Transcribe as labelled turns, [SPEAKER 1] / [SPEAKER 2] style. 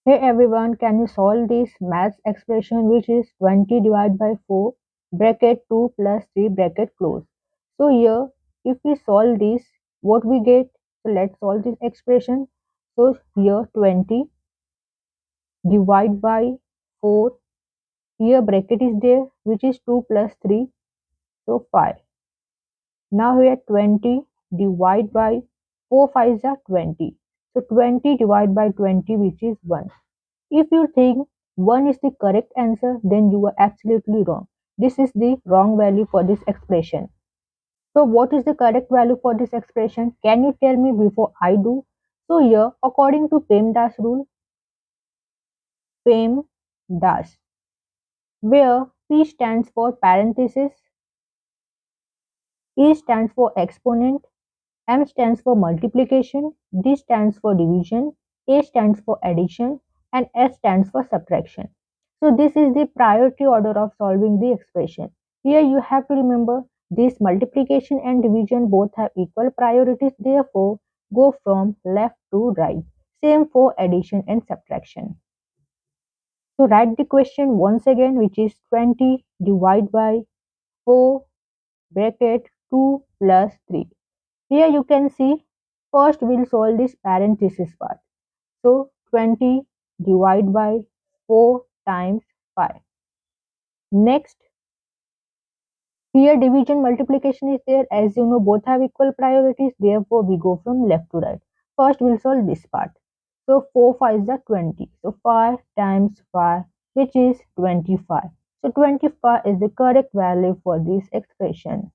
[SPEAKER 1] Hey everyone, can you solve this maths expression which is 20 divided by 4 bracket 2 plus 3 bracket close. So here if we solve this what we get? So let's solve this expression. So here 20 divided by 4, here bracket is there which is 2 plus 3, so 5. Now here 20 divided by 4 5s are 20. So 20 divided by 20 which is 1. If you think 1 is the correct answer, then you are absolutely wrong. This is the wrong value for this expression. So what is the correct value for this expression? Can you tell me before I do? So here, according to PEMDAS rule, PEMDAS, where P stands for parenthesis, E stands for exponent, M stands for multiplication, D stands for division, A stands for addition, and S stands for subtraction. So this is the priority order of solving the expression. Here you have to remember this multiplication and division both have equal priorities, therefore go from left to right. Same for addition and subtraction. So write the question once again, which is 20 divided by 4 bracket 2 plus 3. Here you can see, first we'll solve this parenthesis part. So 20 divided by 4 times 5. Next, here division multiplication is there. As you know, both have equal priorities. Therefore, we go from left to right. First, we'll solve this part. So 4 5 is 20. So 5 times 5, which is 25. So 25 is the correct value for this expression.